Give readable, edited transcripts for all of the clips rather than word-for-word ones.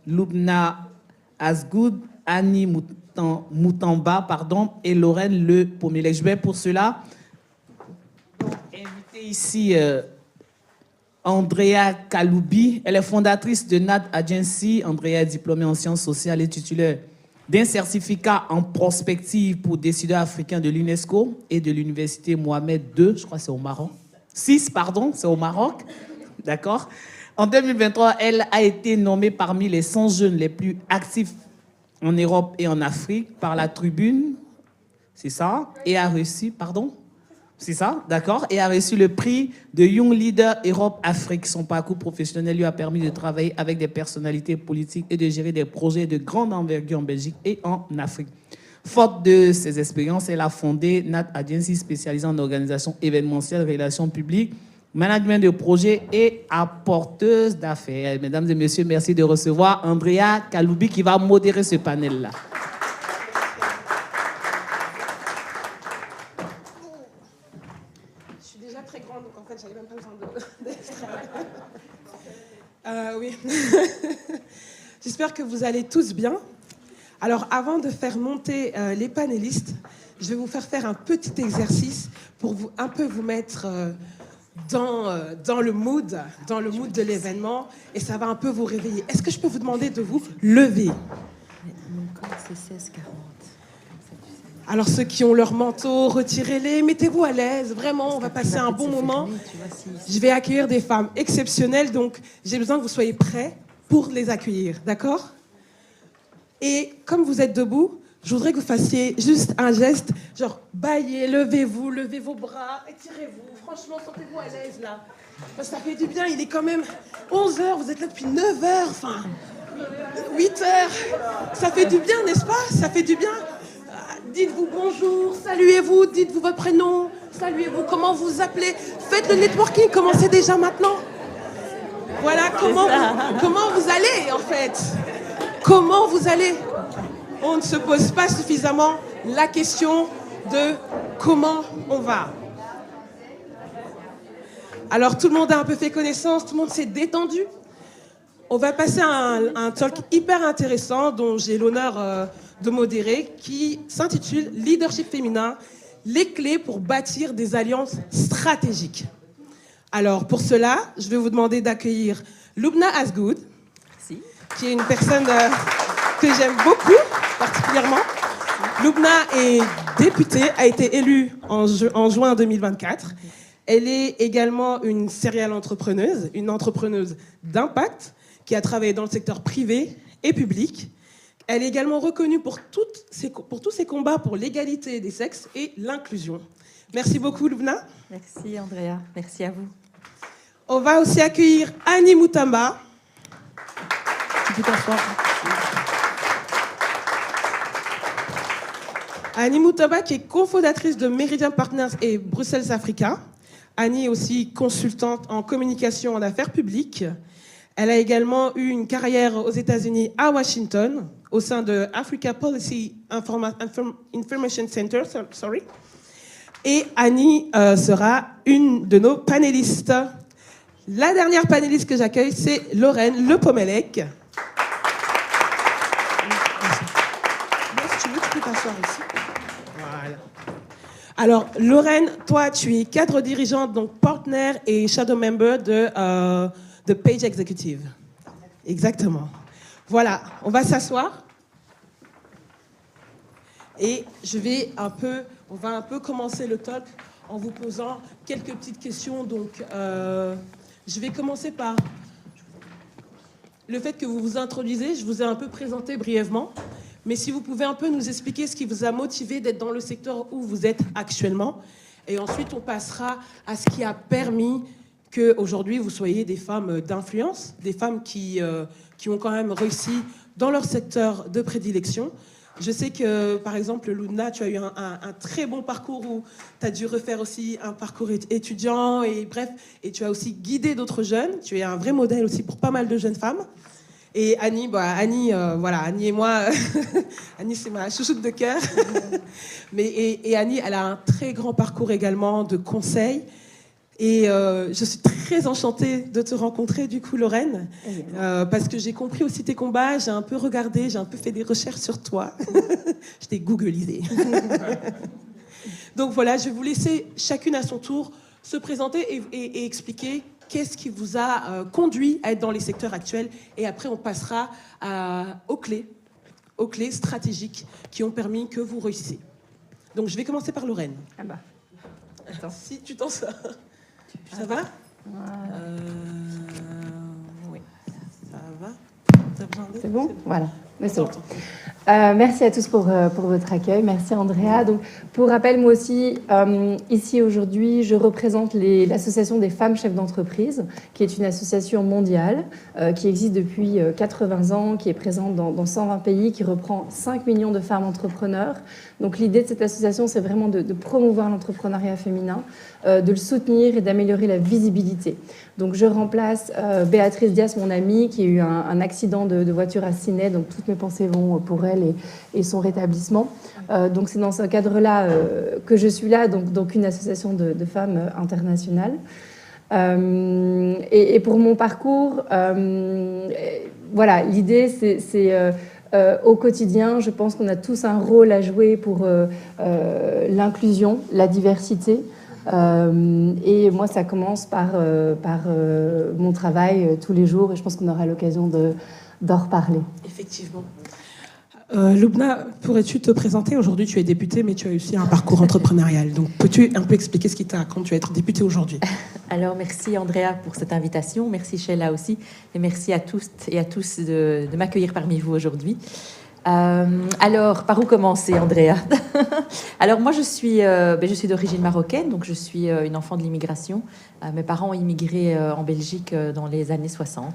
Lubna Asgoud, Annie Moutamba, et Lorraine Le Pomelec. Je vais pour cela inviter ici Andrea Kaloubi. Elle est fondatrice de NAD Agency. Andrea est diplômée en sciences sociales et titulaire d'un certificat en prospective pour décideurs africains de l'UNESCO et de l'université Mohamed II, je crois que c'est au Maroc. 6, pardon, c'est au Maroc. D'accord. En 2023, elle a été nommée parmi les 100 jeunes les plus actifs en Europe et en Afrique par la Tribune. C'est ça. Et a reçu, pardon, c'est ça, d'accord, et a reçu le prix de Young Leader Europe-Afrique. Son parcours professionnel lui a permis de travailler avec des personnalités politiques et de gérer des projets de grande envergure en Belgique et en Afrique. Forte de ses expériences, elle a fondé NAD Agency spécialisée en organisation événementielle, relations publiques, management de projets et apporteuse d'affaires. Mesdames et messieurs, merci de recevoir Andrea Kaloubi qui va modérer ce panel-là. J'avais même pas besoin d'extrait. Oui. J'espère que vous allez tous bien. Alors, avant de faire monter les panélistes, je vais vous faire un petit exercice pour un peu vous mettre dans le mood de l'événement, et ça va un peu vous réveiller. Est-ce que je peux vous demander de vous lever? Mon code, c'est 1640. Alors ceux qui ont leur manteau, retirez-les, mettez-vous à l'aise, vraiment, on va passer un bon moment. Je vais accueillir des femmes exceptionnelles, donc j'ai besoin que vous soyez prêts pour les accueillir, d'accord? Et comme vous êtes debout, je voudrais que vous fassiez juste un geste, genre baillez, levez-vous, levez vos bras, étirez-vous, franchement, sentez-vous à l'aise là. Parce que ça fait du bien, il est quand même 11h, vous êtes là depuis 9h, enfin 8h. Ça fait du bien, n'est-ce pas? Ça fait du bien. Dites-vous bonjour, saluez-vous, dites-vous votre prénom, saluez-vous, comment vous appelez. Faites le networking, commencez déjà maintenant. Voilà, comment vous allez en fait? Comment vous allez? On ne se pose pas suffisamment la question de comment on va. Alors tout le monde a un peu fait connaissance, tout le monde s'est détendu. On va passer à un talk hyper intéressant dont j'ai l'honneur de modérer, qui s'intitule « Leadership féminin, les clés pour bâtir des alliances stratégiques ». Alors pour cela, je vais vous demander d'accueillir Lubna Asgoud, qui est une personne que j'aime beaucoup, particulièrement. Lubna est députée, a été élue en juin 2024. Elle est également une serial entrepreneuse, une entrepreneuse d'impact, qui a travaillé dans le secteur privé et public. Elle est également reconnue pour tous ses combats pour l'égalité des sexes et l'inclusion. Merci beaucoup, Lubna. Merci, Andrea. Merci à vous. On va aussi accueillir Annie Moutamba. Tu peux t'asseoir. Annie Moutamba, qui est cofondatrice de Meridian Partners et Bruxelles Africa. Annie est aussi consultante en communication en affaires publiques. Elle a également eu une carrière aux États-Unis à Washington, au sein de Africa Policy Information Center. Et Annie sera une de nos panélistes. La dernière panéliste que j'accueille, c'est Lorraine Le Pomelec. Si tu veux, tu peux t'asseoir ici. Voilà. Alors, Lorraine, toi, tu es cadre dirigeante, donc partenaire et shadow member de Page Executive. Exactement. Voilà, on va s'asseoir. Et on va un peu commencer le talk en vous posant quelques petites questions. Donc, je vais commencer par le fait que vous vous introduisez. Je vous ai un peu présenté brièvement. Mais si vous pouvez un peu nous expliquer ce qui vous a motivé d'être dans le secteur où vous êtes actuellement. Et ensuite, on passera à ce qui a permis qu'aujourd'hui, vous soyez des femmes d'influence, des femmes qui ont quand même réussi dans leur secteur de prédilection. Je sais que, par exemple, Lubna, tu as eu un très bon parcours où tu as dû refaire aussi un parcours étudiant, et bref, et tu as aussi guidé d'autres jeunes. Tu es un vrai modèle aussi pour pas mal de jeunes femmes. Et Annie, Annie et moi, Annie, c'est ma chouchoute de cœur. Et Annie, elle a un très grand parcours également de conseil. Et je suis très enchantée de te rencontrer, du coup, Lorraine, parce que j'ai compris aussi tes combats, j'ai un peu regardé, j'ai un peu fait des recherches sur toi. Je t'ai googlisé. Donc voilà, je vais vous laisser chacune à son tour se présenter et expliquer qu'est-ce qui vous a conduit à être dans les secteurs actuels. Et après, on passera aux clés stratégiques qui ont permis que vous réussissiez. Donc je vais commencer par Lorraine. Ah bah. Attends. Si tu t'en sors. Ça va Oui. Ça va. T'as besoin d'aide? C'est bon. Voilà. Mais c'est bon. Attends. Merci à tous pour votre accueil. Merci Andrea. Donc, pour rappel, moi aussi, ici aujourd'hui, je représente l'association des femmes chefs d'entreprise, qui est une association mondiale qui existe depuis 80 ans, qui est présente dans 120 pays, qui reprend 5 millions de femmes entrepreneurs. Donc, l'idée de cette association, c'est vraiment de promouvoir l'entrepreneuriat féminin, de le soutenir et d'améliorer la visibilité. Donc, je remplace Béatrice Dias, mon amie, qui a eu un accident de voiture à Sydney. Donc, toutes mes pensées vont pour elle et son rétablissement. Donc, c'est dans ce cadre-là que je suis là, donc une association de femmes internationales. Et pour mon parcours, voilà, l'idée, c'est au quotidien, je pense qu'on a tous un rôle à jouer pour l'inclusion, la diversité. Et moi, ça commence par mon travail tous les jours, et je pense qu'on aura l'occasion d'en reparler. Effectivement. Lubna, pourrais-tu te présenter? Aujourd'hui, tu es députée, mais tu as aussi un parcours entrepreneurial. Donc, peux-tu un peu expliquer ce qui t'a conduit à être députée aujourd'hui? Alors, merci Andrea pour cette invitation. Merci Sheila aussi. Et merci à tous et à tous de m'accueillir parmi vous aujourd'hui. Alors, par où commencer, Andrea? Alors, moi, je suis d'origine marocaine, donc je suis une enfant de l'immigration. Mes parents ont immigré en Belgique dans les années 60.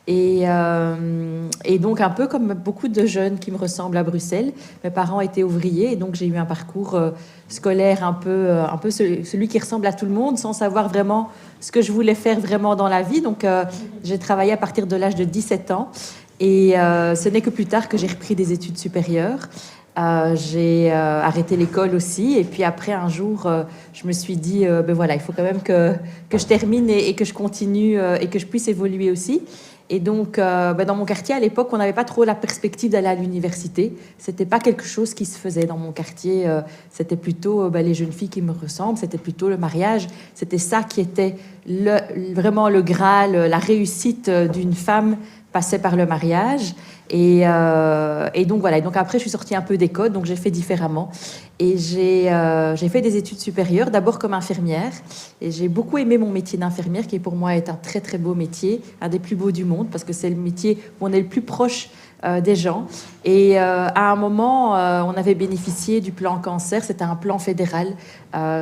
Et donc, un peu comme beaucoup de jeunes qui me ressemblent à Bruxelles, mes parents étaient ouvriers, et donc j'ai eu un parcours scolaire un peu celui qui ressemble à tout le monde, sans savoir vraiment ce que je voulais faire vraiment dans la vie. Donc, j'ai travaillé à partir de l'âge de 17 ans, et ce n'est que plus tard que j'ai repris des études supérieures. J'ai arrêté l'école aussi, et puis après un jour je me suis dit ben voilà, il faut quand même que je termine et que je continue et que je puisse évoluer aussi. Et donc dans mon quartier à l'époque, on n'avait pas trop la perspective d'aller à l'université. C'était pas quelque chose qui se faisait dans mon quartier. C'était plutôt les jeunes filles qui me ressemblent, c'était plutôt le mariage. C'était ça qui était vraiment le Graal, la réussite d'une femme passait par le mariage. Et donc voilà. Et donc après, je suis sortie un peu des codes, donc j'ai fait différemment. Et j'ai fait des études supérieures, d'abord comme infirmière. Et j'ai beaucoup aimé mon métier d'infirmière, qui pour moi est un très très beau métier, un des plus beaux du monde, parce que c'est le métier où on est le plus proche des gens. Et à un moment, on avait bénéficié du plan cancer. C'était un plan fédéral.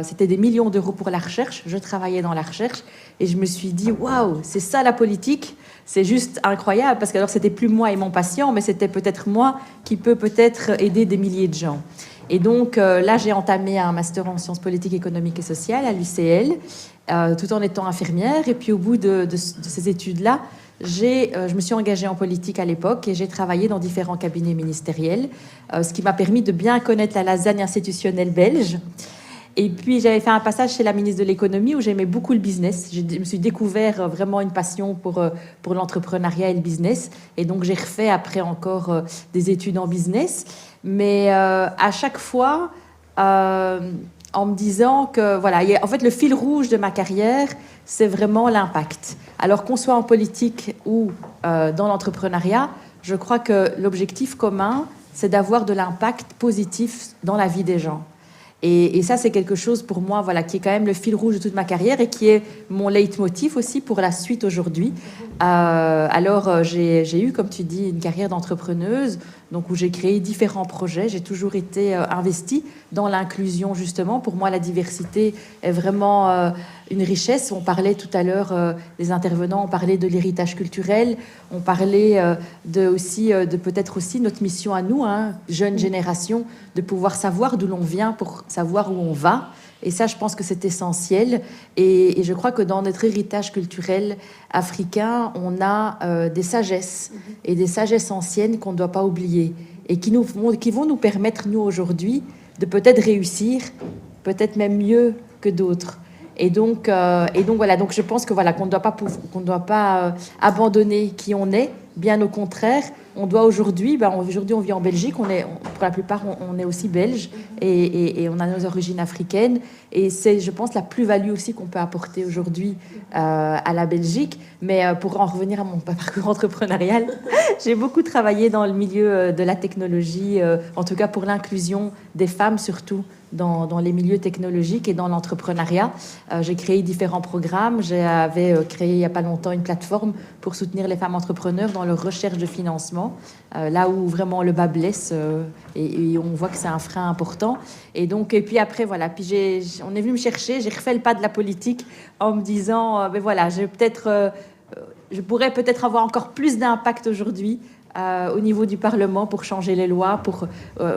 C'était des millions d'euros pour la recherche. Je travaillais dans la recherche. Et je me suis dit, waouh, c'est ça la politique. C'est juste incroyable, parce que alors c'était plus moi et mon patient, mais c'était peut-être moi qui peut peut-être aider des milliers de gens. Et donc là, j'ai entamé un master en sciences politiques, économiques et sociales à l'UCL, tout en étant infirmière. Et puis au bout de ces études-là, je me suis engagée en politique à l'époque et j'ai travaillé dans différents cabinets ministériels, ce qui m'a permis de bien connaître la lasagne institutionnelle belge. Et puis, j'avais fait un passage chez la ministre de l'économie où j'aimais beaucoup le business. Je me suis découvert vraiment une passion pour l'entrepreneuriat et le business. Et donc, j'ai refait après encore des études en business. Mais à chaque fois, en me disant que, voilà, en fait, le fil rouge de ma carrière, c'est vraiment l'impact. Alors qu'on soit en politique ou dans l'entrepreneuriat, je crois que l'objectif commun, c'est d'avoir de l'impact positif dans la vie des gens. Et ça, c'est quelque chose pour moi, voilà, qui est quand même le fil rouge de toute ma carrière et qui est mon leitmotiv aussi pour la suite aujourd'hui. Alors, j'ai eu, comme tu dis, une carrière d'entrepreneuse, donc où j'ai créé différents projets. J'ai toujours été investie dans l'inclusion, justement. Pour moi, la diversité est vraiment une richesse. On parlait tout à l'heure, les intervenants, on parlait de l'héritage culturel, on parlait de peut-être aussi notre mission à nous, jeune génération, de pouvoir savoir d'où l'on vient pour savoir où on va. Et ça, je pense que c'est essentiel. Et je crois que dans notre héritage culturel africain, on a des sagesses et des sagesses anciennes qu'on ne doit pas oublier et qui vont nous permettre, nous, aujourd'hui, de peut-être réussir, peut-être même mieux que d'autres. Et donc voilà, donc je pense que voilà, qu'on ne doit pas abandonner qui on est, bien au contraire. On doit aujourd'hui on vit en Belgique, pour la plupart, on est aussi belge et on a nos origines africaines. Et c'est, je pense, la plus-value aussi qu'on peut apporter aujourd'hui à la Belgique. Mais pour en revenir à mon parcours entrepreneurial, j'ai beaucoup travaillé dans le milieu de la technologie, en tout cas pour l'inclusion des femmes surtout dans les milieux technologiques et dans l'entrepreneuriat. J'ai créé différents programmes. J'avais créé il n'y a pas longtemps une plateforme pour soutenir les femmes entrepreneurs dans leur recherche de financement, là où vraiment le bas blesse et on voit que c'est un frein important. Et puis après, voilà, puis on est venu me chercher, j'ai refait le pas de la politique en me disant, ben voilà, je pourrais peut-être avoir encore plus d'impact aujourd'hui au niveau du Parlement pour changer les lois, pour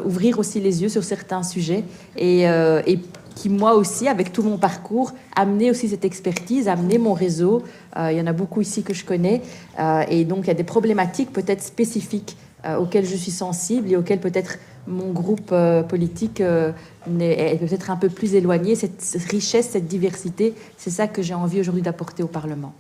ouvrir aussi les yeux sur certains sujets et qui, moi aussi, avec tout mon parcours, amener aussi cette expertise, amener mon réseau. Il y en a beaucoup ici que je connais. Et donc, il y a des problématiques peut-être spécifiques auxquelles je suis sensible et auxquelles peut-être mon groupe politique est peut-être un peu plus éloigné. Cette richesse, cette diversité, c'est ça que j'ai envie aujourd'hui d'apporter au Parlement.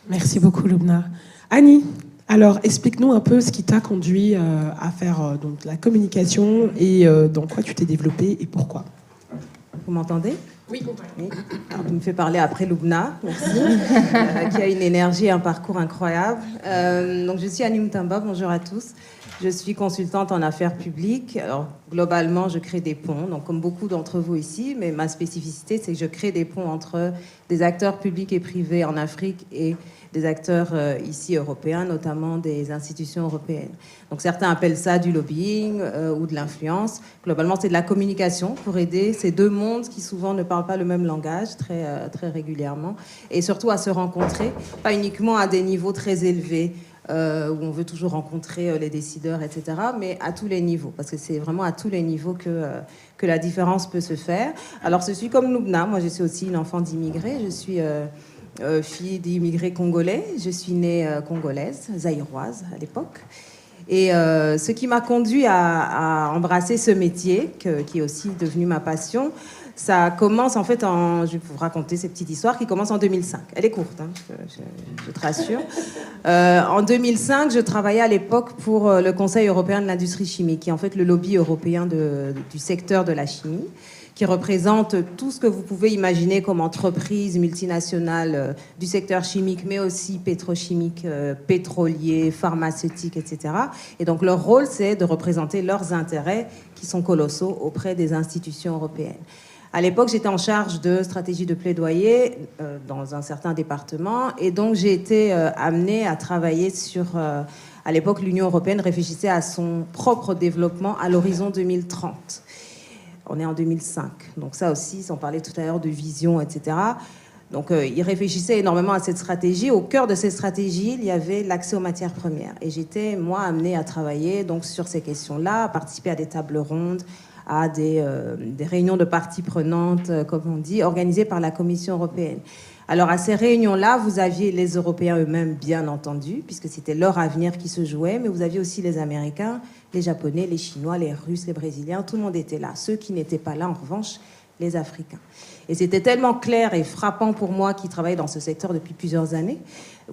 Merci beaucoup, Lubna. Annie, alors explique-nous un peu ce qui t'a conduit à faire donc, la communication et dans quoi tu t'es développée et pourquoi. Vous m'entendez ? Oui. Alors, tu me fais parler après Lubna, merci, qui a une énergie et un parcours incroyable. Donc, je suis Annie Mutamba, bonjour à tous. Je suis consultante en affaires publiques. Alors, globalement, je crée des ponts, donc comme beaucoup d'entre vous ici, mais ma spécificité, c'est que je crée des ponts entre des acteurs publics et privés en Afrique et des acteurs ici européens, notamment des institutions européennes. Donc certains appellent ça du lobbying ou de l'influence. Globalement, c'est de la communication pour aider ces deux mondes qui souvent ne parlent pas le même langage très régulièrement, et surtout à se rencontrer, pas uniquement à des niveaux très élevés, où on veut toujours rencontrer les décideurs, etc., mais à tous les niveaux, parce que c'est vraiment à tous les niveaux que la différence peut se faire. Alors, je suis comme Lubna, moi je suis aussi une enfant d'immigrés, je suis fille d'immigrés congolais, je suis née congolaise, zaïroise à l'époque. Et ce qui m'a conduit à embrasser ce métier, qui est aussi devenu ma passion, ça commence en fait je vais vous raconter cette petite histoire qui commence en 2005. Elle est courte, hein, je te rassure. En 2005, je travaillais à l'époque pour le Conseil européen de l'industrie chimique, qui est en fait le lobby européen du secteur de la chimie, qui représente tout ce que vous pouvez imaginer comme entreprise multinationale du secteur chimique, mais aussi pétrochimique, pétrolier, pharmaceutique, etc. Et donc leur rôle, c'est de représenter leurs intérêts qui sont colossaux auprès des institutions européennes. À l'époque, j'étais en charge de stratégie de plaidoyer dans un certain département, et donc j'ai été amenée à travailler sur... à l'époque, l'Union européenne réfléchissait à son propre développement à l'horizon 2030. On est en 2005, donc ça aussi, on parlait tout à l'heure de vision, etc. Donc ils réfléchissaient énormément à cette stratégie. Au cœur de cette stratégie, il y avait l'accès aux matières premières. Et j'étais, moi, amenée à travailler donc, sur ces questions-là, à participer à des tables rondes, à des réunions de parties prenantes, comme on dit, organisées par la Commission européenne. Alors à ces réunions-là, vous aviez les Européens eux-mêmes, bien entendu, puisque c'était leur avenir qui se jouait, mais vous aviez aussi les Américains, les Japonais, les Chinois, les Russes, les Brésiliens, tout le monde était là. Ceux qui n'étaient pas là, en revanche, les Africains. Et c'était tellement clair et frappant pour moi qui travaillais dans ce secteur depuis plusieurs années,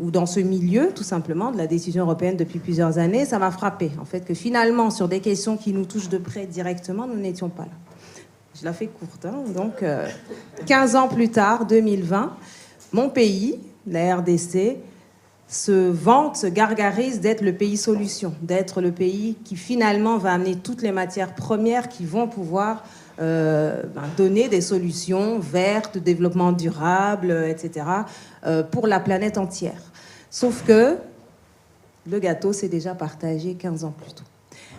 ou dans ce milieu, tout simplement, de la décision européenne depuis plusieurs années, ça m'a frappé, en fait, que finalement, sur des questions qui nous touchent de près directement, nous n'étions pas là. Je la fais courte, hein. Donc, 15 ans plus tard, 2020, mon pays, la RDC, se vante, se gargarise d'être le pays solution, d'être le pays qui finalement va amener toutes les matières premières qui vont pouvoir donner des solutions vertes, de développement durable, etc., pour la planète entière. Sauf que le gâteau s'est déjà partagé 15 ans plus tôt.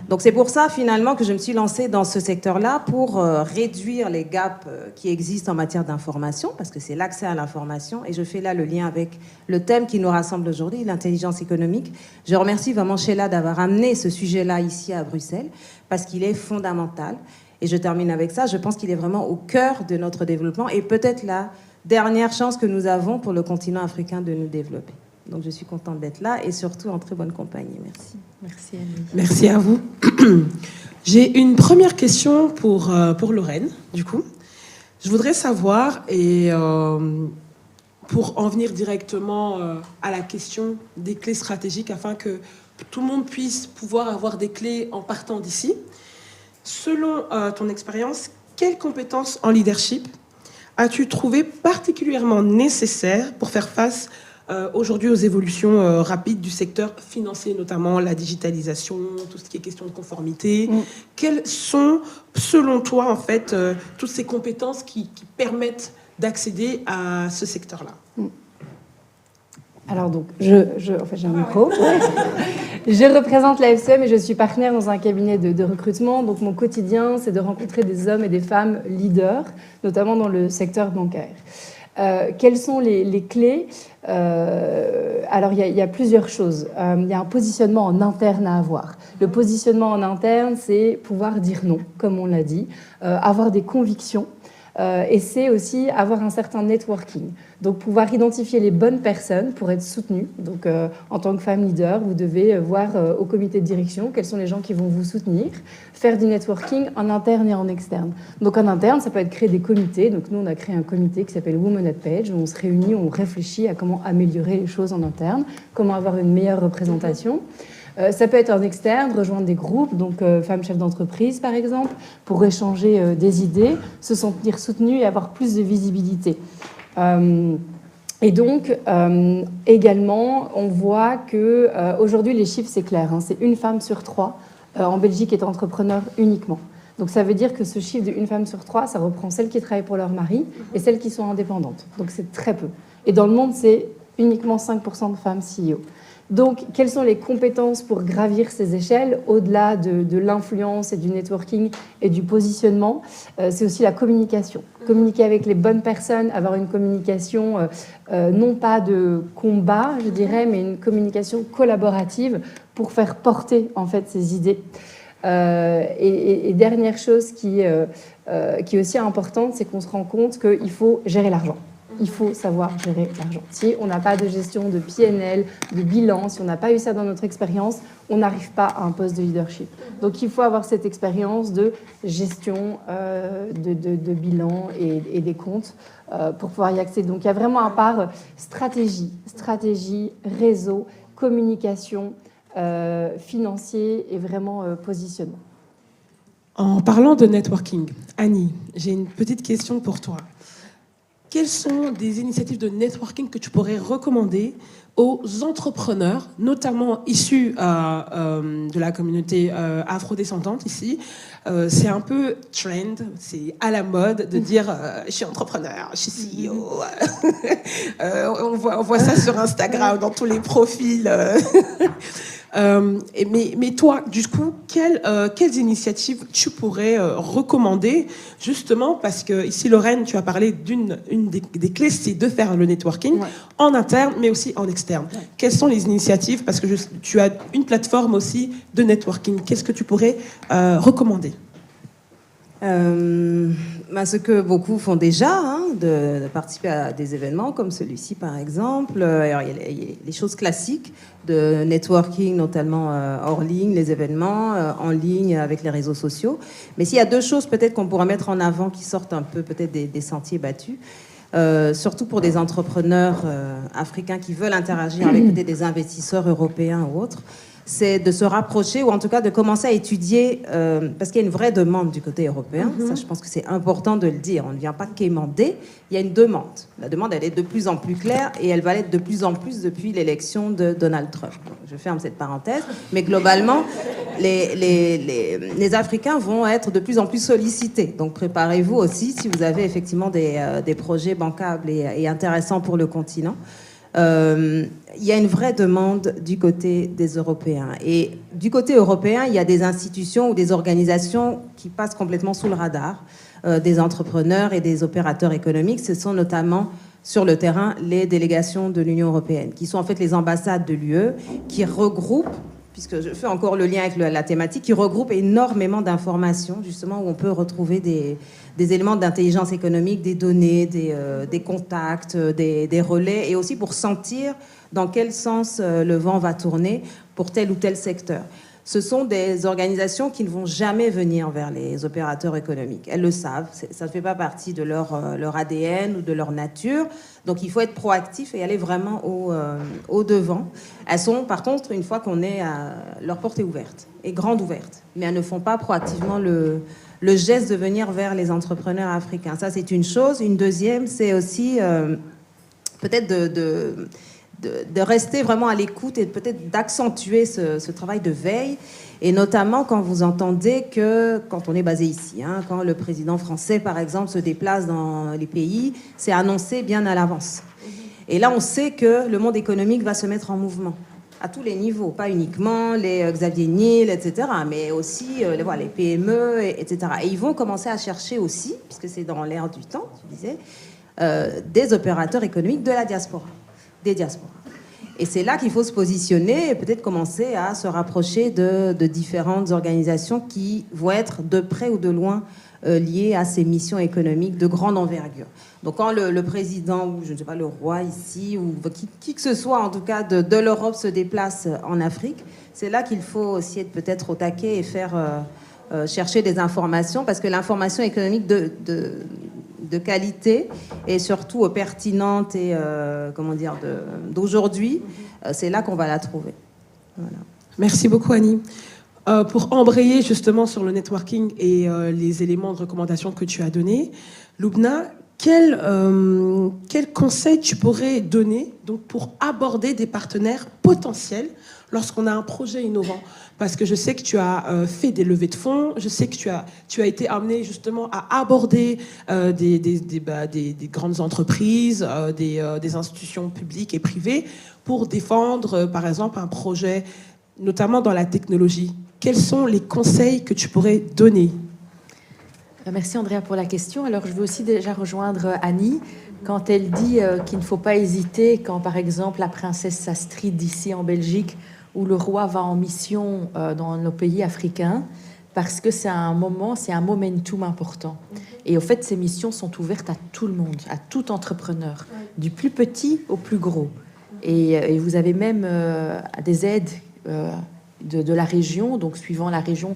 Donc c'est pour ça finalement que je me suis lancée dans ce secteur-là pour réduire les gaps qui existent en matière d'information, parce que c'est l'accès à l'information, et je fais là le lien avec le thème qui nous rassemble aujourd'hui, l'intelligence économique. Je remercie vraiment Sheila d'avoir amené ce sujet-là ici à Bruxelles, parce qu'il est fondamental. Et je termine avec ça, je pense qu'il est vraiment au cœur de notre développement et peut-être la dernière chance que nous avons pour le continent africain de nous développer. Donc je suis contente d'être là et surtout en très bonne compagnie. Merci. Merci Annie. Merci à vous. J'ai une première question pour Lorraine, du coup. Je voudrais savoir, et pour en venir directement à la question des clés stratégiques, afin que tout le monde puisse pouvoir avoir des clés en partant d'ici, selon ton expérience, quelles compétences en leadership as-tu trouvé particulièrement nécessaires pour faire face aujourd'hui aux évolutions rapides du secteur financier, notamment la digitalisation, tout ce qui est question de conformité? Quelles sont, selon toi, en fait, toutes ces compétences qui permettent d'accéder à ce secteur-là? Alors donc, en fait, j'ai un micro. Je représente la FCM et je suis partenaire dans un cabinet de recrutement. Donc mon quotidien, c'est de rencontrer des hommes et des femmes leaders, notamment dans le secteur bancaire. Quelles sont les clés? Alors, il y a plusieurs choses. Il y a un positionnement en interne à avoir. Le positionnement en interne, c'est pouvoir dire non, comme on l'a dit, avoir des convictions. Et c'est aussi avoir un certain networking. Donc, pouvoir identifier les bonnes personnes pour être soutenu. Donc, en tant que femme leader, vous devez voir au comité de direction quels sont les gens qui vont vous soutenir, faire du networking en interne et en externe. Donc, en interne, ça peut être créer des comités. Donc, nous, on a créé un comité qui s'appelle Women at Page, où on se réunit, on réfléchit à comment améliorer les choses en interne, comment avoir une meilleure représentation. Ça peut être en externe, rejoindre des groupes, donc femmes chefs d'entreprise par exemple, pour échanger des idées, se sentir soutenues et avoir plus de visibilité. Et donc, également, on voit qu'aujourd'hui, les chiffres, c'est clair, hein, c'est 1 femme sur 3 en Belgique est entrepreneur uniquement. Donc ça veut dire que ce chiffre de 1 femme sur 3, ça reprend celles qui travaillent pour leur mari et celles qui sont indépendantes. Donc c'est très peu. Et dans le monde, c'est uniquement 5% de femmes CEO. Donc, quelles sont les compétences pour gravir ces échelles, au-delà de l'influence et du networking et du positionnement? C'est aussi la communication. Communiquer avec les bonnes personnes, avoir une communication non pas de combat, je dirais, mais une communication collaborative pour faire porter en fait ces idées. Et dernière chose qui est aussi importante, c'est qu'on se rend compte qu'il faut gérer l'argent. Il faut savoir gérer l'argent. Si on n'a pas de gestion de PNL, de bilan, si on n'a pas eu ça dans notre expérience, on n'arrive pas à un poste de leadership. Donc il faut avoir cette expérience de gestion de bilan et des comptes pour pouvoir y accéder. Donc il y a vraiment un part stratégie, réseau, communication, financier et vraiment positionnement. En parlant de networking, Annie, j'ai une petite question pour toi. Quelles sont des initiatives de networking que tu pourrais recommander aux entrepreneurs, notamment issus de la communauté afrodescendante ici? C'est un peu trend, c'est à la mode de dire je suis entrepreneur, je suis CEO. On voit ça sur Instagram, dans tous les profils. Mais toi, du coup, quelles initiatives tu pourrais recommander, justement, parce que ici, Lorraine, tu as parlé d'une des clés, c'est de faire le networking en interne, mais aussi en externe. Quelles sont les initiatives? Parce que tu as une plateforme aussi de networking. Qu'est-ce que tu pourrais recommander? Ce que beaucoup font déjà, hein, de participer à des événements comme celui-ci par exemple. Alors, il y a les choses classiques de networking, notamment hors ligne, les événements en ligne avec les réseaux sociaux. Mais s'il y a 2 choses peut-être qu'on pourra mettre en avant qui sortent un peu peut-être des sentiers battus, surtout pour des entrepreneurs africains qui veulent interagir avec peut-être des investisseurs européens ou autres, c'est de se rapprocher, ou en tout cas de commencer à étudier, parce qu'il y a une vraie demande du côté européen. Ça, je pense que c'est important de le dire. On ne vient pas quémander, il y a une demande. La demande, elle est de plus en plus claire et elle va l'être de plus en plus depuis l'élection de Donald Trump. Donc, je ferme cette parenthèse, mais globalement, les Africains vont être de plus en plus sollicités. Donc préparez-vous aussi si vous avez effectivement des projets bancables et intéressants pour le continent. Il y a une vraie demande du côté des Européens. Et du côté européen, il y a des institutions ou des organisations qui passent complètement sous le radar des entrepreneurs et des opérateurs économiques. Ce sont notamment sur le terrain les délégations de l'Union européenne, qui sont en fait les ambassades de l'UE, qui regroupent, puisque je fais encore le lien avec la thématique, qui regroupe énormément d'informations, justement, où on peut retrouver des éléments d'intelligence économique, des données, des contacts, des relais, et aussi pour sentir dans quel sens le vent va tourner pour tel ou tel secteur. ce sont des organisations qui ne vont jamais venir vers les opérateurs économiques. Elles le savent, ça ne fait pas partie de leur ADN ou de leur nature. Donc il faut être proactif et aller vraiment au devant. Elles sont, par contre, une fois qu'on est à leur porte est ouverte, et grande ouverte, mais elles ne font pas proactivement le geste de venir vers les entrepreneurs africains. Ça, c'est une chose. Une deuxième, c'est aussi peut-être de rester vraiment à l'écoute et peut-être d'accentuer ce travail de veille. Et notamment quand vous entendez que, quand on est basé ici, quand le président français, par exemple, se déplace dans les pays, c'est annoncé bien à l'avance. Et là, on sait que le monde économique va se mettre en mouvement, à tous les niveaux, pas uniquement les Xavier Niel, etc., mais aussi les PME, etc. Et ils vont commencer à chercher aussi, puisque c'est dans l'air du temps, tu disais, des opérateurs économiques de la diaspora, des diasporas. Et c'est là qu'il faut se positionner et peut-être commencer à se rapprocher de différentes organisations qui vont être de près ou de loin liées à ces missions économiques de grande envergure. Donc quand le président, ou je ne sais pas, le roi ici, ou qui que ce soit en tout cas de l'Europe se déplace en Afrique, c'est là qu'il faut aussi être peut-être au taquet et faire chercher des informations, parce que l'information économique de qualité et surtout pertinente et d'aujourd'hui, c'est là qu'on va la trouver. Voilà. Merci beaucoup, Annie. Pour embrayer justement sur le networking et les éléments de recommandation que tu as donnés, Lubna, quel conseil tu pourrais donner donc, pour aborder des partenaires potentiels lorsqu'on a un projet innovant? Parce que je sais que tu as fait des levées de fonds, je sais que tu as été amené justement à aborder des grandes entreprises, des institutions publiques et privées pour défendre, par exemple, un projet, notamment dans la technologie. Quels sont les conseils que tu pourrais donner? Merci Andrea pour la question. Alors je veux aussi déjà rejoindre Annie quand elle dit qu'il ne faut pas hésiter quand par exemple la princesse Astrid d'ici en Belgique ou le roi va en mission dans nos pays africains, parce que c'est un momentum important. Et au fait, ces missions sont ouvertes à tout le monde, à tout entrepreneur, du plus petit au plus gros. Et vous avez même des aides de la région, donc suivant la région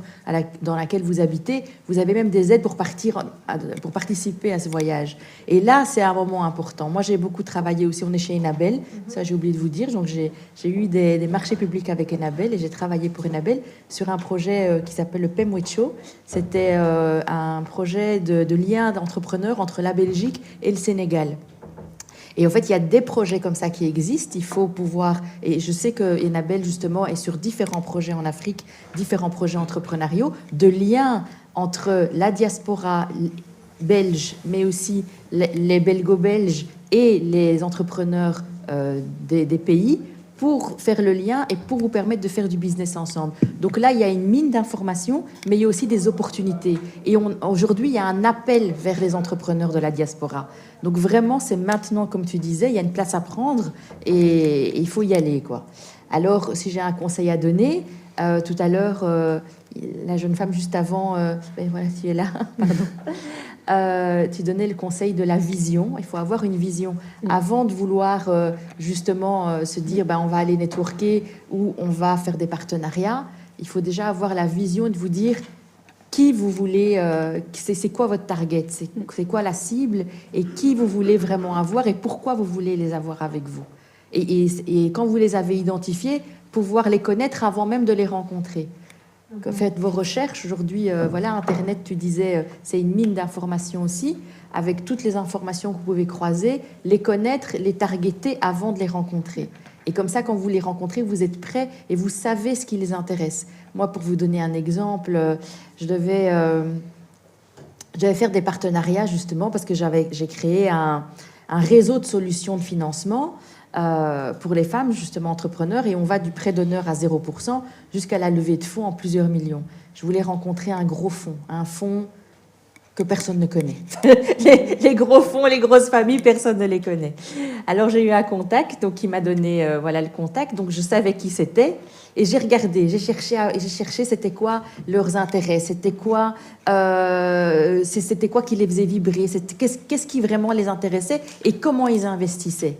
dans laquelle vous habitez, vous avez même des aides pour participer à ce voyage. Et là, c'est un moment important. Moi, j'ai beaucoup travaillé aussi, on est chez Enabel, ça j'ai oublié de vous dire, donc j'ai eu des marchés publics avec Enabel et j'ai travaillé pour Enabel sur un projet qui s'appelle le PEMWECHO. C'était un projet de lien d'entrepreneurs entre la Belgique et le Sénégal. Et en fait, il y a des projets comme ça qui existent. Il faut pouvoir... Et je sais que Enabel, justement, est sur différents projets en Afrique, différents projets entrepreneuriaux, de liens entre la diaspora belge, mais aussi les belgo-belges et les entrepreneurs des pays, pour faire le lien et pour vous permettre de faire du business ensemble. Donc là, il y a une mine d'informations, mais il y a aussi des opportunités. Et aujourd'hui, il y a un appel vers les entrepreneurs de la diaspora. Donc vraiment, c'est maintenant, comme tu disais, il y a une place à prendre et il faut y aller, quoi. Alors, si j'ai un conseil à donner, tout à l'heure, la jeune femme juste avant, voilà, tu es là, pardon. Tu donnais le conseil de la vision. Il faut avoir une vision. Avant de vouloir justement se dire on va aller networker ou on va faire des partenariats, il faut déjà avoir la vision de vous dire qui vous voulez, c'est quoi votre target, c'est quoi la cible et qui vous voulez vraiment avoir et pourquoi vous voulez les avoir avec vous. Et quand vous les avez identifiés, pouvoir les connaître avant même de les rencontrer. Faites vos recherches. Aujourd'hui, voilà, Internet, tu disais, c'est une mine d'informations aussi, avec toutes les informations que vous pouvez croiser, les connaître, les targeter avant de les rencontrer. Et comme ça, quand vous les rencontrez, vous êtes prêts et vous savez ce qui les intéresse. Moi, pour vous donner un exemple, je devais faire des partenariats, justement, parce que j'ai créé un réseau de solutions de financement pour les femmes, justement, entrepreneurs, et on va du prêt d'honneur à 0% jusqu'à la levée de fonds en plusieurs millions. Je voulais rencontrer un gros fonds, un fonds que personne ne connaît. les gros fonds, les grosses familles, personne ne les connaît. Alors j'ai eu un contact, donc il m'a donné le contact, donc je savais qui c'était, et j'ai regardé, j'ai cherché c'était quoi leurs intérêts, c'était quoi qui les faisait vibrer, qu'est-ce qui vraiment les intéressait et comment ils investissaient.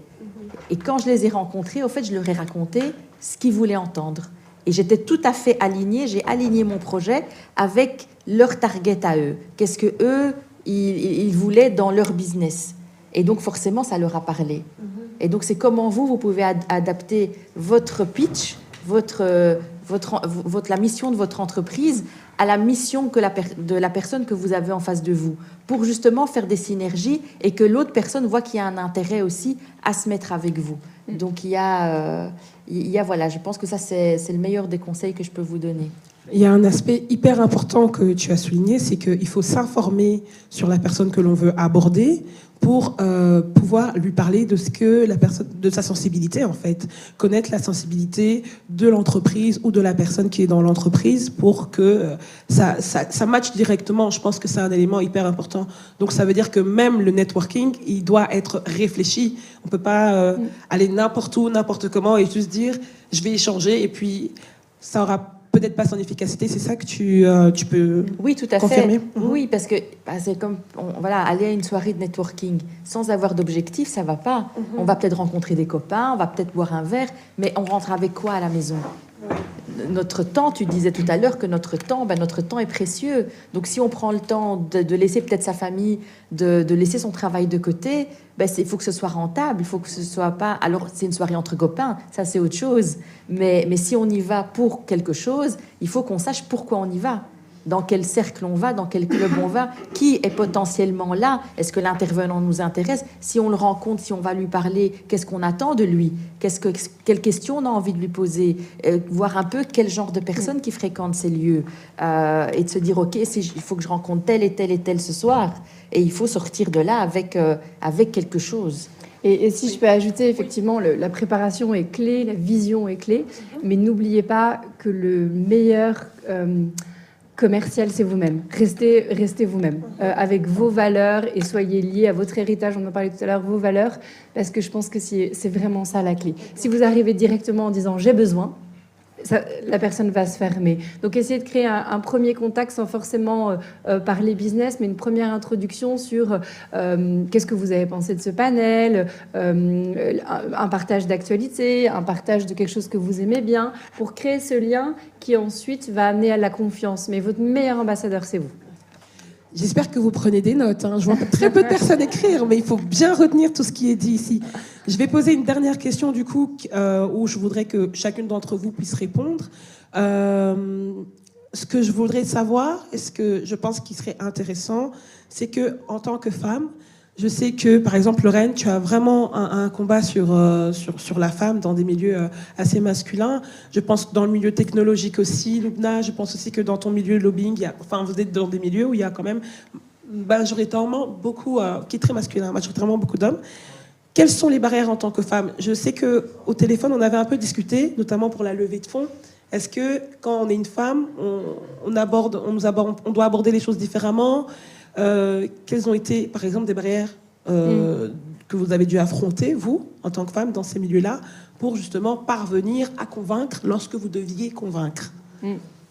Et quand je les ai rencontrés, au fait, je leur ai raconté ce qu'ils voulaient entendre. Et j'étais tout à fait alignée, j'ai aligné mon projet avec leur target à eux. Qu'est-ce que eux, ils voulaient dans leur business. Et donc, forcément, ça leur a parlé. Et donc, c'est comment vous pouvez adapter votre pitch, la mission de votre entreprise à la mission de la personne que vous avez en face de vous, pour justement faire des synergies et que l'autre personne voit qu'il y a un intérêt aussi à se mettre avec vous. Donc, il y a voilà, je pense que ça, c'est le meilleur des conseils que je peux vous donner. Il y a un aspect hyper important que tu as souligné, c'est qu'il faut s'informer sur la personne que l'on veut aborder pour pouvoir lui parler de ce que la personne, de sa sensibilité en fait, connaître la sensibilité de l'entreprise ou de la personne qui est dans l'entreprise pour que ça matche directement. Je pense que c'est un élément hyper important. Donc ça veut dire que même le networking, il doit être réfléchi. On peut pas aller n'importe où, n'importe comment et juste dire je vais échanger et puis ça aura peut-être pas son efficacité, c'est ça que tu peux oui, tout à confirmer. fait. Oui, parce que c'est comme voilà, aller à une soirée de networking sans avoir d'objectif, ça va pas. On va peut-être rencontrer des copains, on va peut-être boire un verre, mais on rentre avec quoi à la maison? Notre temps, tu disais tout à l'heure que notre temps est précieux. Donc si on prend le temps de laisser peut-être sa famille, de laisser son travail de côté, il faut que ce soit rentable, il faut que ce soit pas... Alors c'est une soirée entre copains, ça c'est autre chose. Mais si on y va pour quelque chose, il faut qu'on sache pourquoi on y va. Dans quel cercle on va, dans quel club on va, qui est potentiellement là, est-ce que l'intervenant nous intéresse, si on le rencontre, si on va lui parler, qu'est-ce qu'on attend de lui, quelles questions on a envie de lui poser, voir un peu quel genre de personnes qui fréquentent ces lieux, et de se dire, ok, il faut que je rencontre tel et tel et tel ce soir, et il faut sortir de là avec quelque chose. Et si je peux ajouter, effectivement, la préparation est clé, la vision est clé, mais n'oubliez pas que le meilleur... commercial, c'est vous-même. Restez vous-même avec vos valeurs et soyez liés à votre héritage. On en parlait tout à l'heure, vos valeurs, parce que je pense que c'est vraiment ça la clé. Si vous arrivez directement en disant j'ai besoin, la personne va se fermer. Donc essayez de créer un premier contact sans forcément parler business, mais une première introduction sur qu'est-ce que vous avez pensé de ce panel, un partage d'actualité, un partage de quelque chose que vous aimez bien, pour créer ce lien qui ensuite va amener à la confiance. Mais votre meilleur ambassadeur, c'est vous. J'espère que vous prenez des notes. Je vois très peu de personnes écrire, mais il faut bien retenir tout ce qui est dit ici. Je vais poser une dernière question, du coup, où je voudrais que chacune d'entre vous puisse répondre. Ce que je voudrais savoir, et ce que je pense qui serait intéressant, c'est que en tant que femme, je sais que, par exemple, Lorraine, tu as vraiment un combat sur la femme dans des milieux assez masculins. Je pense que dans le milieu technologique aussi, Lubna, je pense aussi que dans ton milieu lobbying, vous êtes dans des milieux où il y a quand même majoritairement beaucoup, qui est très masculin, majoritairement beaucoup d'hommes. Quelles sont les barrières en tant que femme? Je sais qu'au téléphone, on avait un peu discuté, notamment pour la levée de fonds. Est-ce que quand on est une femme, on doit aborder les choses différemment? Quelles ont été, par exemple, des barrières que vous avez dû affronter, vous, en tant que femme, dans ces milieux-là, pour justement parvenir à convaincre lorsque vous deviez convaincre?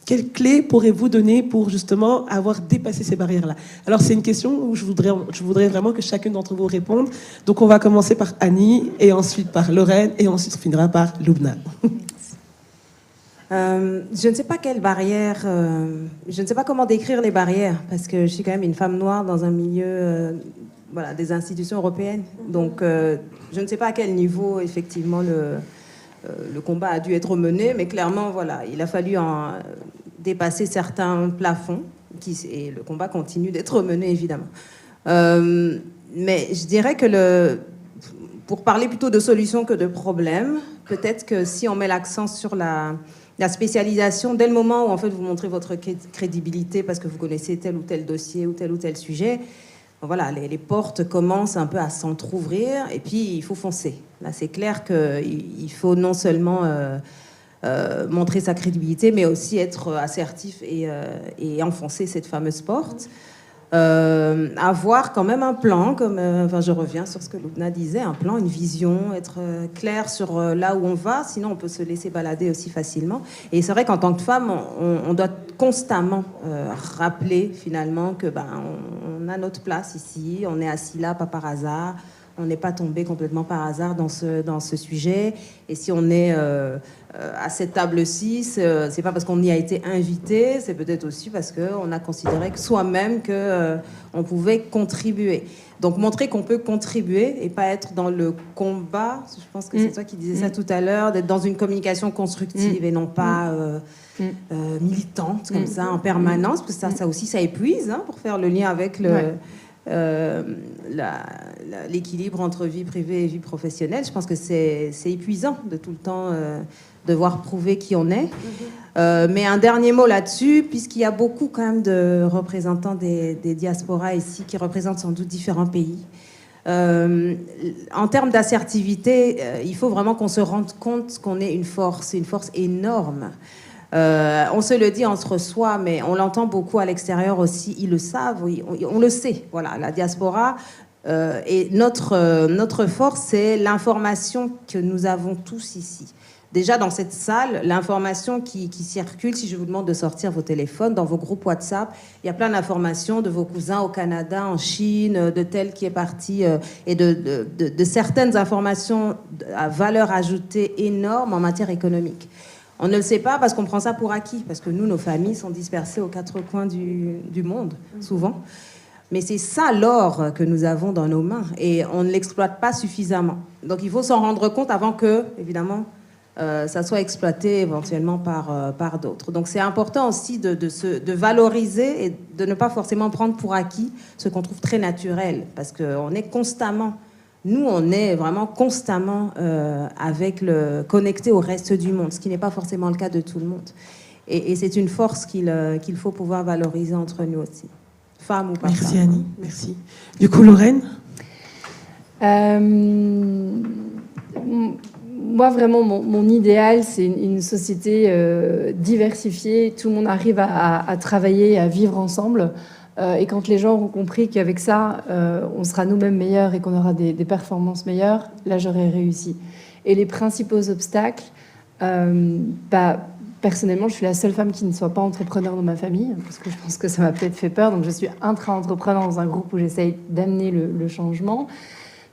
Quelles clés pourrez-vous donner pour justement avoir dépassé ces barrières-là? Alors, c'est une question où je voudrais vraiment que chacune d'entre vous réponde. Donc, on va commencer par Annie, et ensuite par Lorraine, et ensuite on finira par Lubna. Je ne sais pas quelle barrière, je ne sais pas comment décrire les barrières, parce que je suis quand même une femme noire dans un milieu des institutions européennes. Donc, je ne sais pas à quel niveau, effectivement, le combat a dû être mené, mais clairement, il a fallu dépasser certains plafonds, et le combat continue d'être mené, évidemment. Mais je dirais que pour parler plutôt de solutions que de problèmes, peut-être que si on met l'accent sur la spécialisation, dès le moment où en fait vous montrez votre crédibilité parce que vous connaissez tel ou tel dossier ou tel sujet, les portes commencent un peu à s'entrouvrir et puis il faut foncer. Là, c'est clair qu'il faut non seulement montrer sa crédibilité, mais aussi être assertif et enfoncer cette fameuse porte. Avoir quand même un plan, je reviens sur ce que Lubna disait, un plan, une vision, être clair sur là où on va, sinon on peut se laisser balader aussi facilement. Et c'est vrai qu'en tant que femme, on doit constamment rappeler finalement que on a notre place ici, on est assis là pas par hasard, On n'est pas tombé complètement par hasard dans ce sujet. Et si on est à cette table-ci, c'est pas parce qu'on y a été invité, c'est peut-être aussi parce qu'on a considéré que soi-même qu'on pouvait contribuer. Donc montrer qu'on peut contribuer et pas être dans le combat. Je pense que c'est toi qui disais ça tout à l'heure, d'être dans une communication constructive et non pas militante comme ça en permanence, parce que ça aussi ça épuise, hein, pour faire le lien avec l'équilibre entre vie privée et vie professionnelle. Je pense que c'est épuisant de tout le temps devoir prouver qui on est. Mais un dernier mot là-dessus, puisqu'il y a beaucoup quand même de représentants des diasporas ici qui représentent sans doute différents pays. En termes d'assertivité, il faut vraiment qu'on se rende compte qu'on est une force énorme. On se le dit entre soi, mais on l'entend beaucoup à l'extérieur aussi. Ils le savent, oui, on le sait. Voilà, la diaspora et notre force, c'est l'information que nous avons tous ici. Déjà dans cette salle, l'information qui circule, si je vous demande de sortir vos téléphones, dans vos groupes WhatsApp, il y a plein d'informations de vos cousins au Canada, en Chine, de tel qui est parti, et de certaines informations à valeur ajoutée énorme en matière économique. On ne le sait pas parce qu'on prend ça pour acquis, parce que nous, nos familles sont dispersées aux quatre coins du monde, souvent. Mais c'est ça l'or que nous avons dans nos mains, et on ne l'exploite pas suffisamment. Donc il faut s'en rendre compte avant que, évidemment, ça soit exploité éventuellement par d'autres. Donc c'est important aussi de valoriser et de ne pas forcément prendre pour acquis ce qu'on trouve très naturel, parce qu'on est constamment, nous on est vraiment constamment connecté au reste du monde, ce qui n'est pas forcément le cas de tout le monde. Et c'est une force qu'il faut pouvoir valoriser entre nous aussi, femmes ou pas. Merci Annie, merci. Du coup Lorraine, moi, vraiment, mon idéal, c'est une société diversifiée. Tout le monde arrive à travailler, à vivre ensemble. Et quand les gens auront compris qu'avec ça, on sera nous-mêmes meilleurs et qu'on aura des performances meilleures, là, j'aurai réussi. Et les principaux obstacles, personnellement, je suis la seule femme qui ne soit pas entrepreneur dans ma famille, parce que je pense que ça m'a peut-être fait peur. Donc, je suis intra-entrepreneur dans un groupe où j'essaye d'amener le changement.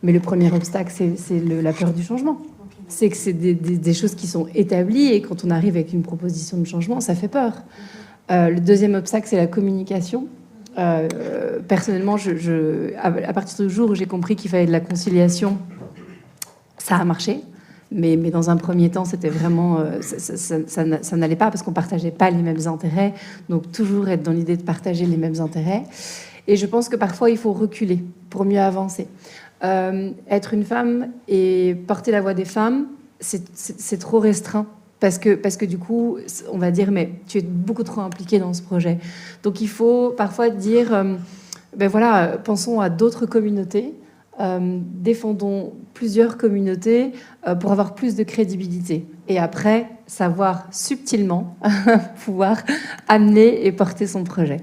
Mais le premier obstacle, c'est la peur du changement. C'est que c'est des choses qui sont établies et quand on arrive avec une proposition de changement, ça fait peur. Le deuxième obstacle, c'est la communication. Personnellement, à partir du jour où j'ai compris qu'il fallait de la conciliation, ça a marché. Mais dans un premier temps, c'était vraiment... ça n'allait pas parce qu'on ne partageait pas les mêmes intérêts. Donc toujours être dans l'idée de partager les mêmes intérêts. Et je pense que parfois, il faut reculer pour mieux avancer. Être une femme et porter la voix des femmes, c'est trop restreint. Parce que du coup, on va dire, mais tu es beaucoup trop impliquée dans ce projet. Donc il faut parfois dire, pensons à d'autres communautés, défendons plusieurs communautés pour avoir plus de crédibilité. Et après, savoir subtilement pouvoir amener et porter son projet.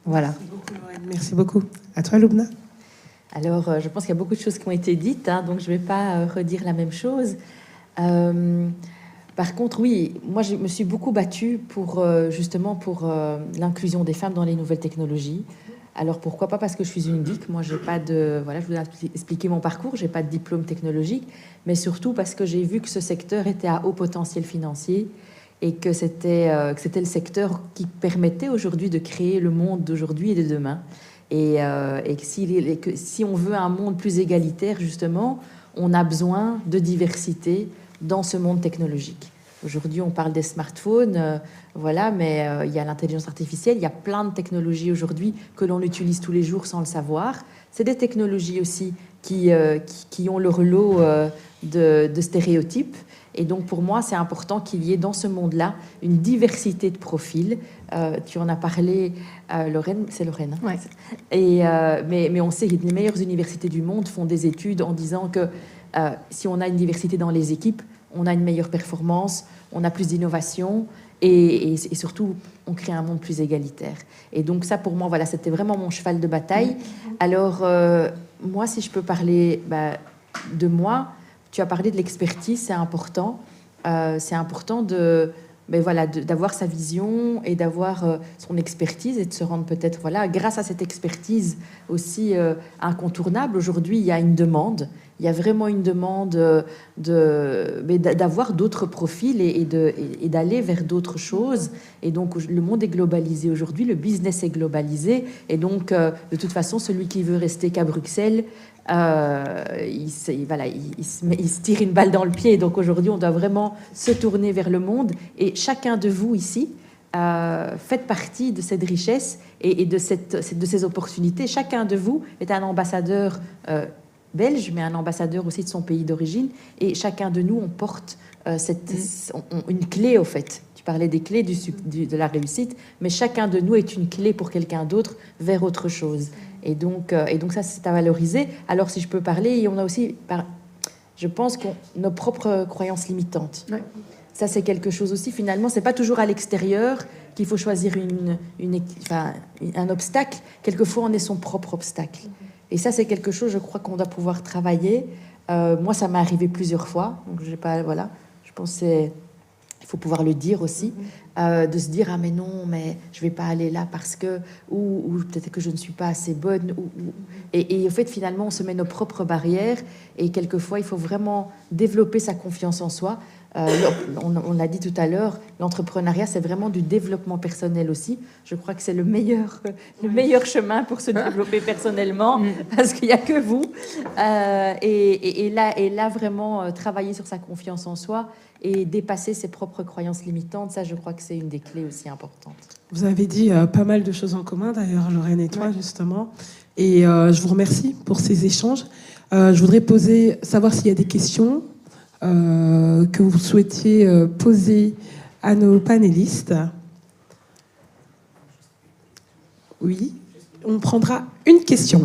Voilà. merci beaucoup Lorraine, merci beaucoup. À toi Loubna. Alors, je pense qu'il y a beaucoup de choses qui ont été dites, hein, donc je ne vais pas redire la même chose. Par contre, oui, moi, je me suis beaucoup battue pour l'inclusion des femmes dans les nouvelles technologies. Alors, pourquoi pas? Parce que je suis une geek. Moi, j'ai pas de... Voilà, je vous ai expliqué mon parcours. Je n'ai pas de diplôme technologique. Mais surtout parce que j'ai vu que ce secteur était à haut potentiel financier et que c'était le secteur qui permettait aujourd'hui de créer le monde d'aujourd'hui et de demain. Et que si on veut un monde plus égalitaire, justement, on a besoin de diversité dans ce monde technologique. Aujourd'hui, on parle des smartphones, voilà, mais il y a l'intelligence artificielle, il y a plein de technologies aujourd'hui que l'on utilise tous les jours sans le savoir. C'est des technologies aussi qui ont leur lot de stéréotypes. Et donc, pour moi, c'est important qu'il y ait dans ce monde-là une diversité de profils. Tu en as parlé, Lorraine, c'est Lorraine. Hein, ouais. Mais on sait que les meilleures universités du monde font des études en disant que si on a une diversité dans les équipes, on a une meilleure performance, on a plus d'innovation et surtout, on crée un monde plus égalitaire. Et donc ça, pour moi, voilà, c'était vraiment mon cheval de bataille. Alors, moi, si je peux parler de moi, tu as parlé de l'expertise, c'est important. C'est important d'avoir sa vision et d'avoir son expertise et de se rendre peut-être, voilà, grâce à cette expertise aussi incontournable. Aujourd'hui, il y a une demande il y a vraiment une demande d'avoir d'autres profils et d'aller vers d'autres choses. Et donc, le monde est globalisé aujourd'hui, le business est globalisé. Et donc, de toute façon, celui qui veut rester qu'à Bruxelles, il se tire une balle dans le pied. Donc, aujourd'hui, on doit vraiment se tourner vers le monde. Et chacun de vous ici, faites partie de cette richesse et de ces opportunités. Chacun de vous est un ambassadeur belge, mais un ambassadeur aussi de son pays d'origine. Et chacun de nous, on porte une clé, au fait. Tu parlais des clés de la réussite, mais chacun de nous est une clé pour quelqu'un d'autre vers autre chose. Et donc ça, c'est à valoriser. Alors, si je peux parler, on a aussi, je pense, nos propres croyances limitantes. Ouais. Ça, c'est quelque chose aussi, finalement, c'est pas toujours à l'extérieur qu'il faut choisir un obstacle. Quelquefois, on est son propre obstacle. Et ça, c'est quelque chose, je crois, qu'on doit pouvoir travailler. Moi, ça m'est arrivé plusieurs fois. Donc, je pense qu'il faut pouvoir le dire aussi. De se dire, ah mais non, mais je vais pas aller là parce que... Ou peut-être que je ne suis pas assez bonne. Et au fait, finalement, on se met nos propres barrières. Et quelquefois, il faut vraiment développer sa confiance en soi. On l'a dit tout à l'heure, l'entrepreneuriat, c'est vraiment du développement personnel aussi. Je crois que c'est le meilleur chemin pour se développer personnellement, parce qu'il n'y a que vous. Et là, vraiment, travailler sur sa confiance en soi et dépasser ses propres croyances limitantes, ça, je crois que c'est une des clés aussi importantes. Vous avez dit pas mal de choses en commun, d'ailleurs, Lorraine et toi, justement. Et je vous remercie pour ces échanges. Je voudrais savoir s'il y a des questions que vous souhaitiez poser à nos panélistes. Oui, on prendra une question.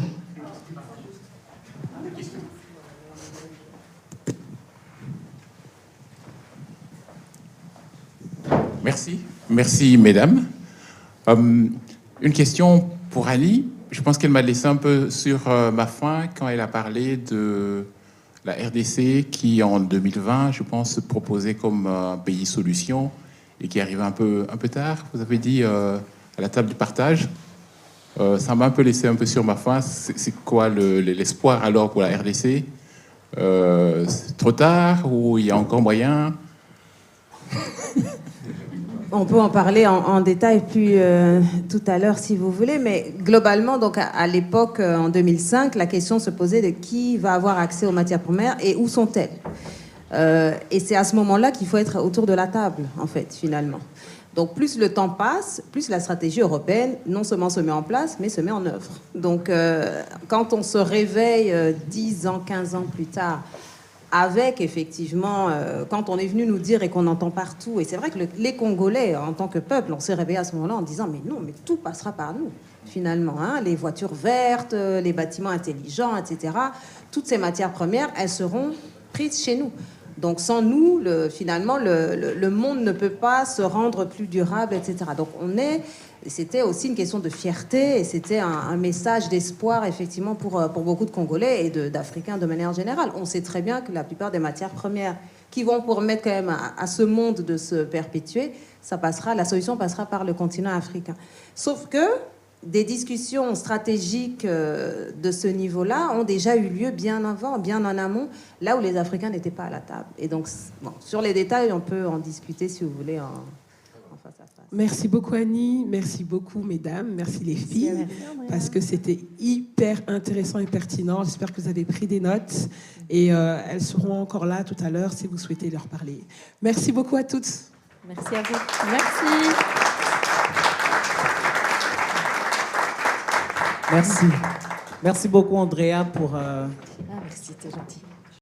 Merci mesdames. Une question pour Ali. Je pense qu'elle m'a laissé un peu sur ma faim quand elle a parlé de la RDC qui, en 2020, je pense, se proposait comme un pays solution et qui arrivait un peu tard. Vous avez dit à la table du partage. Ça m'a un peu laissé un peu sur ma faim. C'est quoi l'espoir alors pour la RDC? C'est trop tard ou il y a encore moyen? On peut en parler en détail plus tout à l'heure si vous voulez, mais globalement, donc à l'époque, en 2005, la question se posait de qui va avoir accès aux matières premières et où sont-elles. Et c'est à ce moment-là qu'il faut être autour de la table, en fait, finalement. Donc plus le temps passe, plus la stratégie européenne non seulement se met en place, mais se met en œuvre. Donc quand on se réveille 10 ans, 15 ans plus tard, avec effectivement, quand on est venu nous dire et qu'on entend partout, et c'est vrai que les Congolais, en tant que peuple, on s'est réveillé à ce moment-là en disant mais non, mais tout passera par nous, finalement. Hein, les voitures vertes, les bâtiments intelligents, etc. Toutes ces matières premières, elles seront prises chez nous. Donc sans nous, finalement, le monde ne peut pas se rendre plus durable, etc. Donc c'était aussi une question de fierté et c'était un message d'espoir, effectivement, pour beaucoup de Congolais et d'Africains de manière générale. On sait très bien que la plupart des matières premières qui vont permettre quand même à ce monde de se perpétuer, la solution passera par le continent africain. Sauf que des discussions stratégiques de ce niveau-là ont déjà eu lieu bien avant, bien en amont, là où les Africains n'étaient pas à la table. Et donc, sur les détails, on peut en discuter, si vous voulez, en face à face. Merci beaucoup, Annie. Merci beaucoup, mesdames. Merci, les filles. Parce que c'était hyper intéressant et pertinent. J'espère que vous avez pris des notes. Et elles seront encore là tout à l'heure si vous souhaitez leur parler. Merci beaucoup à toutes. Merci à vous. Merci. Merci. Merci beaucoup, Andrea, pour... merci, t'es gentil.